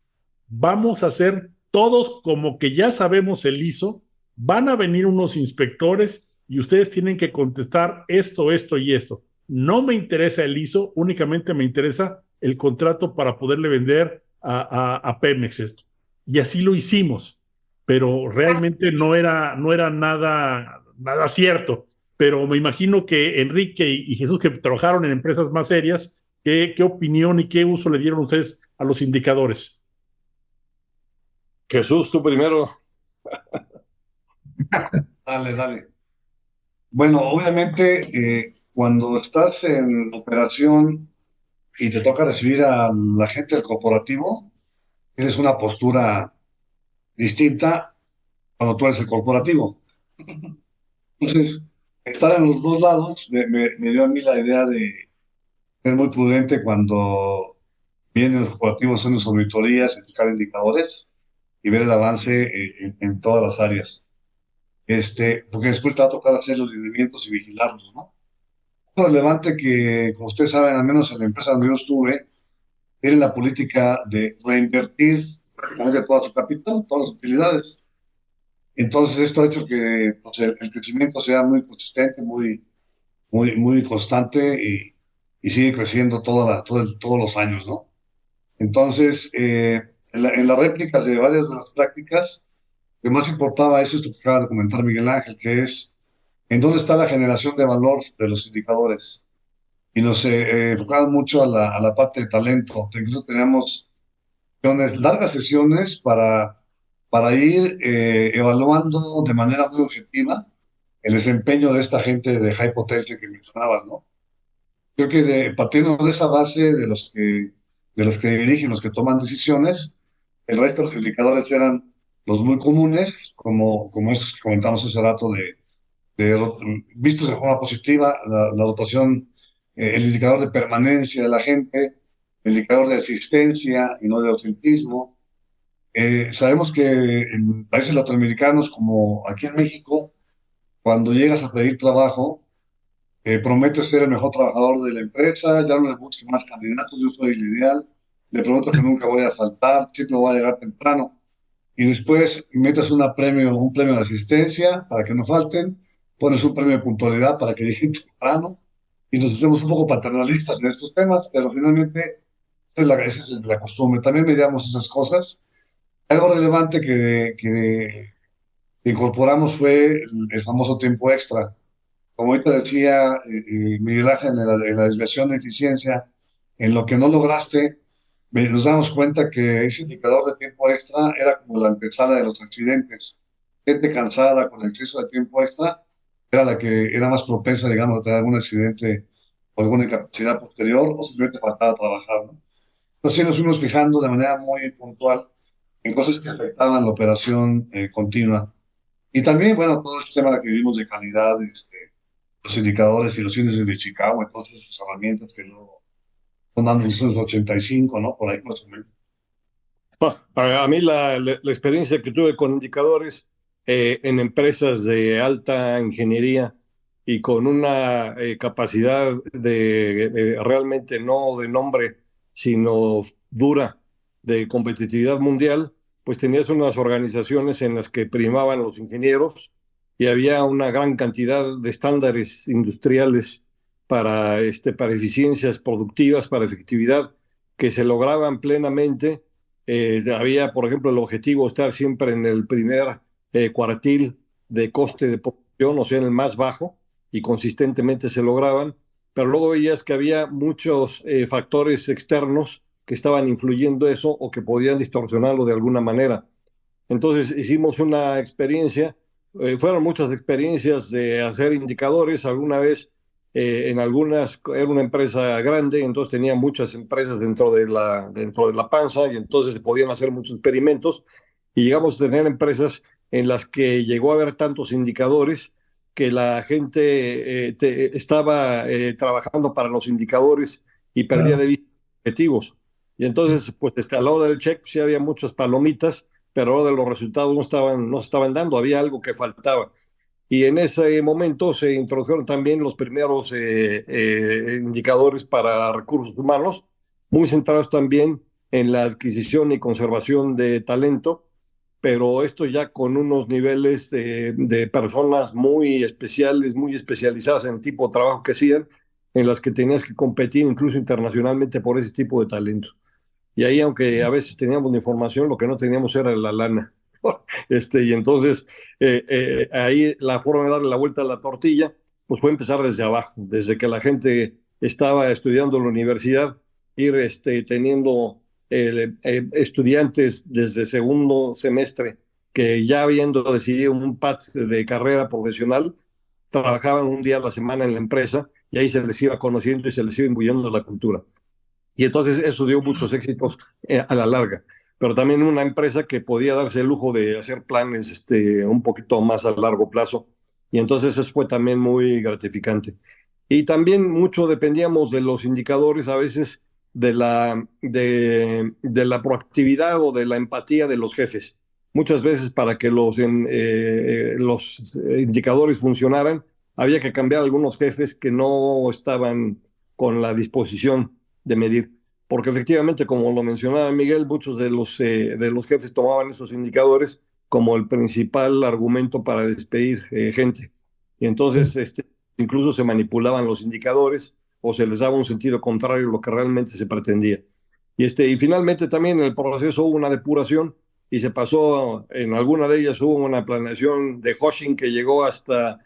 vamos a hacer todos como que ya sabemos el ISO, van a venir unos inspectores y ustedes tienen que contestar esto, esto y esto. No me interesa el ISO, únicamente me interesa el contrato para poderle vender a Pemex esto. Y así lo hicimos, pero realmente no era nada cierto. Pero me imagino que Enrique y Jesús, que trabajaron en empresas más serias, ¿qué opinión y qué uso le dieron ustedes a los indicadores? Jesús, tú primero. Dale, dale. Bueno, obviamente, cuando estás en operación y te toca recibir a la gente del corporativo, tienes una postura distinta cuando tú eres el corporativo. Entonces, estar en los dos lados me dio a mí la idea de ser muy prudente cuando vienen los corporativos, haciendo sus auditorías, buscar indicadores y ver el avance en todas las áreas. Porque después te va a tocar hacer los lineamientos y vigilarlos, ¿no? Lo relevante que, como ustedes saben, al menos en la empresa donde yo estuve, era la política de reinvertir prácticamente toda su capital, todas las utilidades. Entonces, esto ha hecho que pues, el crecimiento sea muy consistente, muy constante y sigue creciendo todos los años, ¿no? Entonces, en las réplicas de varias de las prácticas, lo que más importaba es esto que acaba de comentar Miguel Ángel, que es en dónde está la generación de valor de los indicadores. Y nos enfocaban mucho a la parte de talento. Incluso teníamos largas sesiones para ir evaluando de manera muy objetiva el desempeño de esta gente de high potencia que mencionabas, ¿no? Creo que partiendo de esa base de los que dirigen, los que toman decisiones, el resto de los indicadores eran los muy comunes, como estos que comentamos hace rato vistos de forma positiva, la rotación, el indicador de permanencia de la gente, el indicador de asistencia y no de ausentismo. Sabemos que en países latinoamericanos como aquí en México, cuando llegas a pedir trabajo, prometes ser el mejor trabajador de la empresa, ya no le busques más candidatos, yo soy el ideal, le prometo que nunca voy a faltar, siempre voy a llegar temprano. Y después metes un premio de asistencia para que no falten, pones un premio de puntualidad para que lleguen temprano, y nos hacemos un poco paternalistas en estos temas, pero finalmente esa es la costumbre. También mediamos esas cosas. Algo relevante que incorporamos fue el famoso tiempo extra. Como ahorita decía Miguel Ángel, en la desviación de eficiencia, en lo que no lograste, nos damos cuenta que ese indicador de tiempo extra era como la antesala de los accidentes. Gente cansada con exceso de tiempo extra era la que era más propensa, digamos, a tener algún accidente o alguna incapacidad posterior o simplemente faltaba trabajar, ¿no? Entonces sí nos fuimos fijando de manera muy puntual en cosas que afectaban la operación continua. Y también, bueno, todo el tema que vivimos de calidad, los indicadores y los índices de Chicago, entonces esas herramientas que luego son dando 85, ¿no? Por ahí más o menos. A mí la experiencia que tuve con indicadores en empresas de alta ingeniería y con una capacidad realmente no de nombre, sino dura de competitividad mundial, pues tenías unas organizaciones en las que primaban los ingenieros y había una gran cantidad de estándares industriales para eficiencias productivas, para efectividad, que se lograban plenamente. Había, por ejemplo, el objetivo de estar siempre en el primer cuartil de coste de producción, o sea, en el más bajo, y consistentemente se lograban, pero luego veías que había muchos factores externos que estaban influyendo eso o que podían distorsionarlo de alguna manera. Entonces hicimos una experiencia, fueron muchas experiencias de hacer indicadores. Alguna vez en algunas, era una empresa grande, entonces tenía muchas empresas dentro de la panza y entonces se podían hacer muchos experimentos y llegamos a tener empresas en las que llegó a haber tantos indicadores que la gente estaba trabajando para los indicadores y perdía de vista objetivos. Y entonces, pues a la hora del check sí había muchas palomitas, pero ahora de los resultados no se estaban dando, había algo que faltaba. Y en ese momento se introdujeron también los primeros indicadores para recursos humanos, muy centrados también en la adquisición y conservación de talento, pero esto ya con unos niveles de personas muy especiales, muy especializadas en el tipo de trabajo que hacían, en las que tenías que competir incluso internacionalmente por ese tipo de talento. Y ahí, aunque a veces teníamos la información, lo que no teníamos era la lana. Y entonces, ahí la forma de darle la vuelta a la tortilla, pues fue empezar desde abajo, desde que la gente estaba estudiando en la universidad, ir teniendo estudiantes desde segundo semestre que ya habiendo decidido un path de carrera profesional, trabajaban un día a la semana en la empresa y ahí se les iba conociendo y se les iba imbuyendo la cultura. Y entonces eso dio muchos éxitos a la larga. Pero también una empresa que podía darse el lujo de hacer planes un poquito más a largo plazo. Y entonces eso fue también muy gratificante. Y también mucho dependíamos de los indicadores, a veces de la proactividad o de la empatía de los jefes. Muchas veces para que los indicadores funcionaran, había que cambiar algunos jefes que no estaban con la disposición de medir. Porque efectivamente, como lo mencionaba Miguel, muchos de los jefes tomaban esos indicadores como el principal argumento para despedir gente. Y entonces, incluso se manipulaban los indicadores o se les daba un sentido contrario a lo que realmente se pretendía. Y finalmente también en el proceso hubo una depuración y se pasó, en alguna de ellas hubo una planeación de Hoshin que llegó hasta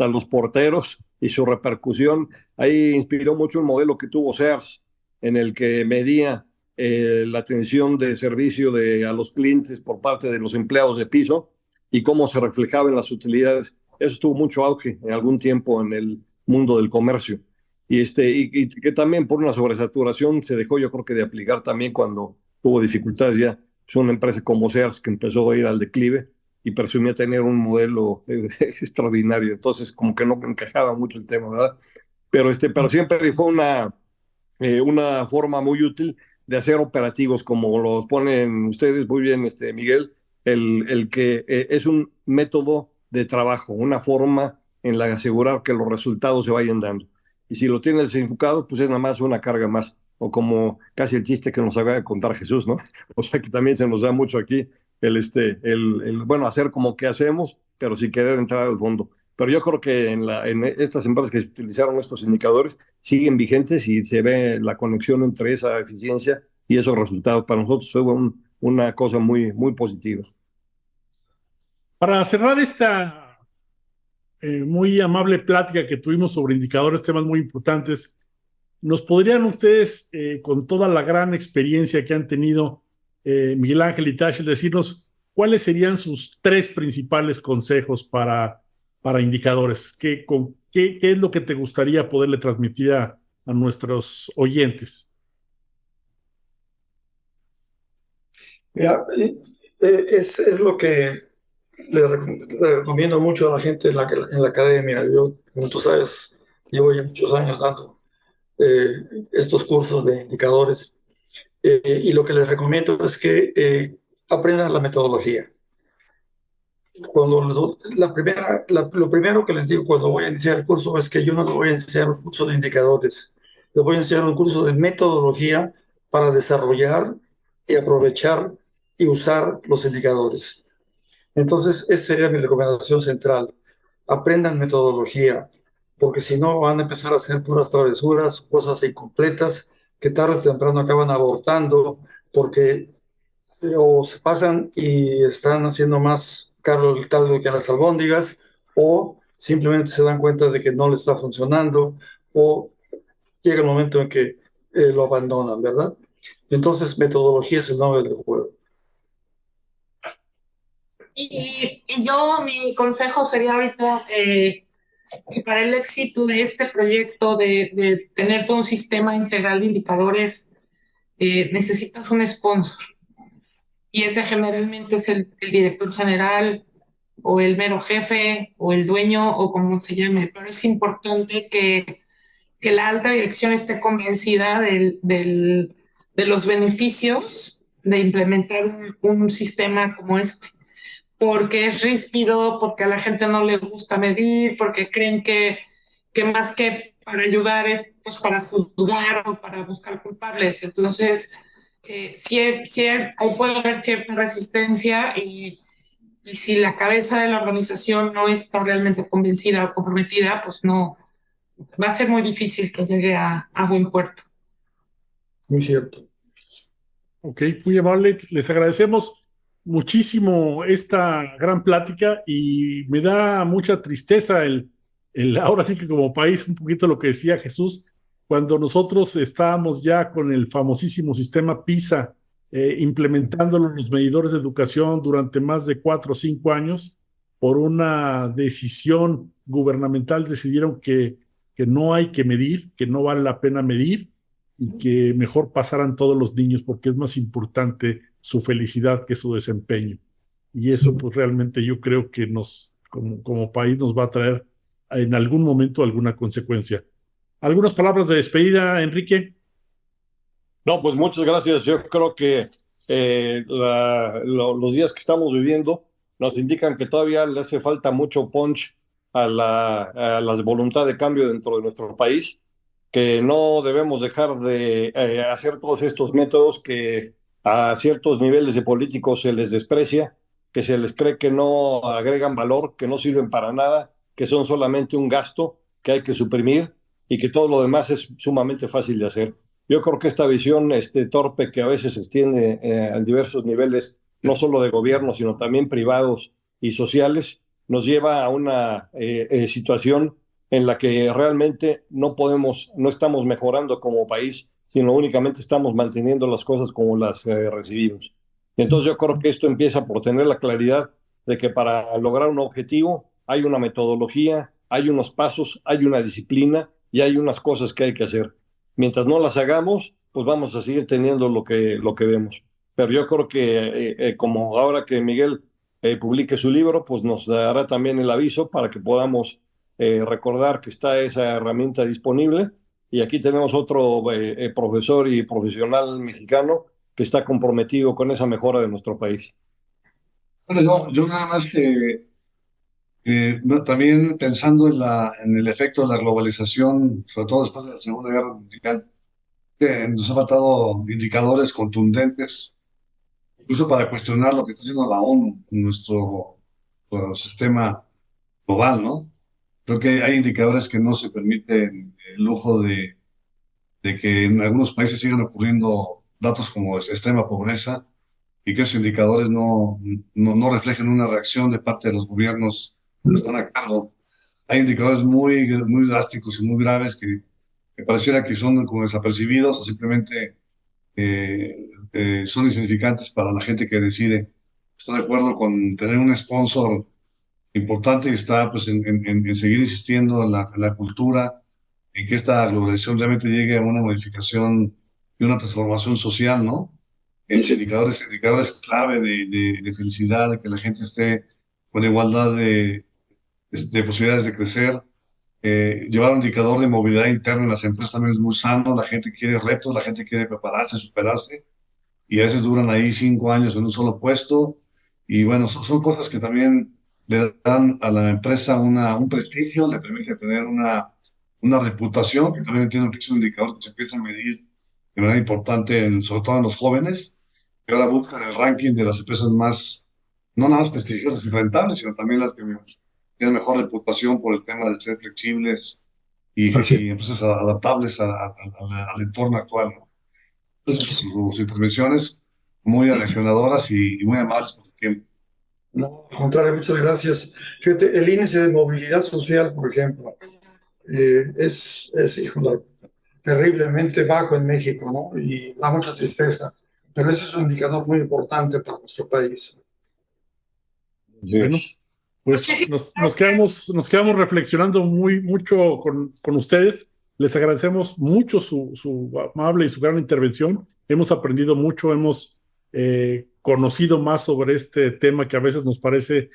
los porteros y su repercusión. Ahí inspiró mucho un modelo que tuvo Sears, en el que medía la atención de servicio a los clientes por parte de los empleados de piso y cómo se reflejaba en las utilidades Eso tuvo mucho auge en algún tiempo en el mundo del comercio. Y que también por una sobresaturación se dejó, yo creo que de aplicar también cuando tuvo dificultades ya. Es una empresa como Sears que empezó a ir al declive y presumía tener un modelo extraordinario. Entonces, como que no encajaba mucho el tema, ¿verdad? Pero siempre fue una forma muy útil de hacer operativos, como los ponen ustedes muy bien, Miguel, el que es un método de trabajo, una forma en la de asegurar que los resultados se vayan dando. Y si lo tienes desenfocado, pues es nada más una carga más, o como casi el chiste que nos acaba de contar Jesús, ¿no? O sea que también se nos da mucho aquí bueno, hacer como que hacemos, pero sin querer entrar al fondo. Pero yo creo que en estas empresas que utilizaron estos indicadores siguen vigentes y se ve la conexión entre esa eficiencia y esos resultados. Para nosotros fue una cosa muy, muy positiva. Para cerrar esta muy amable plática que tuvimos sobre indicadores, temas muy importantes, ¿nos podrían ustedes, con toda la gran experiencia que han tenido, Miguel Ángel y Tash, decirnos cuáles serían sus 3 principales consejos para indicadores? ¿Qué es lo que te gustaría poderle transmitir a nuestros oyentes? Mira, es lo que le recomiendo mucho a la gente en la academia. Yo, como tú sabes, llevo ya muchos años dando estos cursos de indicadores, y lo que les recomiendo es que aprendan la metodología. Lo primero que les digo cuando voy a iniciar el curso es que yo no les voy a enseñar un curso de indicadores, les voy a enseñar un curso de metodología para desarrollar y aprovechar y usar los indicadores. Entonces, esa sería mi recomendación central. Aprendan metodología, porque si no van a empezar a hacer puras travesuras, cosas incompletas que tarde o temprano acaban abortando, porque o se pasan y están haciendo más caro el caldo que las albóndigas, o simplemente se dan cuenta de que no le está funcionando, o llega el momento en que lo abandonan, ¿verdad? Entonces, metodología es el nombre del juego. Y yo, mi consejo sería ahorita que para el éxito de este proyecto de tener todo un sistema integral de indicadores, necesitas un sponsor. Y ese generalmente es el director general o el mero jefe o el dueño o como se llame. Pero es importante que la alta dirección esté convencida de los beneficios de implementar un sistema como este, porque es ríspido, porque a la gente no le gusta medir, porque creen que más que para ayudar es pues para juzgar o para buscar culpables. Entonces, puede haber cierta resistencia y si la cabeza de la organización no está realmente convencida o comprometida, pues no, va a ser muy difícil que llegue a buen puerto. Muy cierto. Ok, muy amable. Les agradecemos muchísimo esta gran plática y me da mucha tristeza ahora sí que como país, un poquito lo que decía Jesús, cuando nosotros estábamos ya con el famosísimo sistema PISA, implementándolo en los medidores de educación durante más de 4 o 5 años, por una decisión gubernamental decidieron que no hay que medir, que no vale la pena medir y que mejor pasaran todos los niños porque es más importante su felicidad que su desempeño. Y eso pues realmente yo creo que como país nos va a traer en algún momento alguna consecuencia. ¿Algunas palabras de despedida, Enrique? No, pues muchas gracias. Yo creo que los días que estamos viviendo nos indican que todavía le hace falta mucho punch a la voluntad de cambio dentro de nuestro país, que no debemos dejar de hacer todos estos métodos que a ciertos niveles de políticos se les desprecia, que se les cree que no agregan valor, que no sirven para nada, que son solamente un gasto que hay que suprimir y que todo lo demás es sumamente fácil de hacer. Yo creo que esta visión torpe que a veces se extiende a diversos niveles, no solo de gobierno, sino también privados y sociales, nos lleva a una situación en la que realmente no estamos mejorando como país, sino únicamente estamos manteniendo las cosas como las recibimos. Entonces yo creo que esto empieza por tener la claridad de que para lograr un objetivo hay una metodología, hay unos pasos, hay una disciplina y hay unas cosas que hay que hacer. Mientras no las hagamos, pues vamos a seguir teniendo lo que vemos. Pero yo creo que como ahora que Miguel publique su libro, pues nos dará también el aviso para que podamos recordar que está esa herramienta disponible. Y aquí tenemos otro profesor y profesional mexicano que está comprometido con esa mejora de nuestro país. Bueno, yo nada más también pensando en el efecto de la globalización, sobre todo después de la Segunda Guerra Mundial, que nos ha faltado indicadores contundentes, incluso para cuestionar lo que está haciendo la ONU en nuestro sistema global, ¿no? Creo que hay indicadores que no se permiten el lujo de que en algunos países sigan ocurriendo datos como extrema pobreza y que esos indicadores no reflejen una reacción de parte de los gobiernos que están a cargo. Hay indicadores muy drásticos y muy graves que pareciera que son como desapercibidos o simplemente son insignificantes para la gente que decide. Estoy de acuerdo con tener un sponsor importante y está pues, en seguir insistiendo en la cultura, en que esta globalización realmente llegue a una modificación y una transformación social, ¿no? En indicadores clave de felicidad, de que la gente esté con igualdad de posibilidades de crecer. Llevar un indicador de movilidad interna en las empresas también es muy sano. La gente quiere retos, la gente quiere prepararse, superarse, y a veces duran ahí 5 años en un solo puesto. Y bueno, son cosas que también le dan a la empresa un prestigio, le permite tener una reputación, que también tiene un indicador que se empieza a medir de manera importante, sobre todo en los jóvenes, que ahora buscan el ranking de las empresas más, no nada más prestigiosas y rentables, sino también las que tienen mejor reputación por el tema de ser flexibles y empresas adaptables al entorno actual, ¿no? Entonces, sus intervenciones muy aleccionadoras y muy amables por su tiempo. No, al contrario, muchas gracias. Fíjate, el índice de movilidad social, por ejemplo, híjole, terriblemente bajo en México, ¿no? Y da mucha tristeza. Pero ese es un indicador muy importante para nuestro país. Bueno, pues nos quedamos reflexionando mucho con ustedes. Les agradecemos mucho su amable y su gran intervención. Hemos aprendido mucho, hemos conocido más sobre este tema que a veces nos parece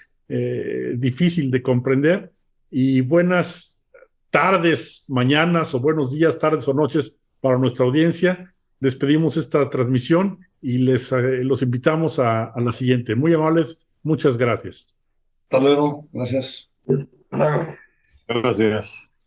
difícil de comprender. Y buenas tardes, mañanas, o buenos días, tardes o noches para nuestra audiencia. Despedimos esta transmisión y los invitamos a la siguiente. Muy amables, muchas gracias. Hasta luego, gracias. Claro. Gracias.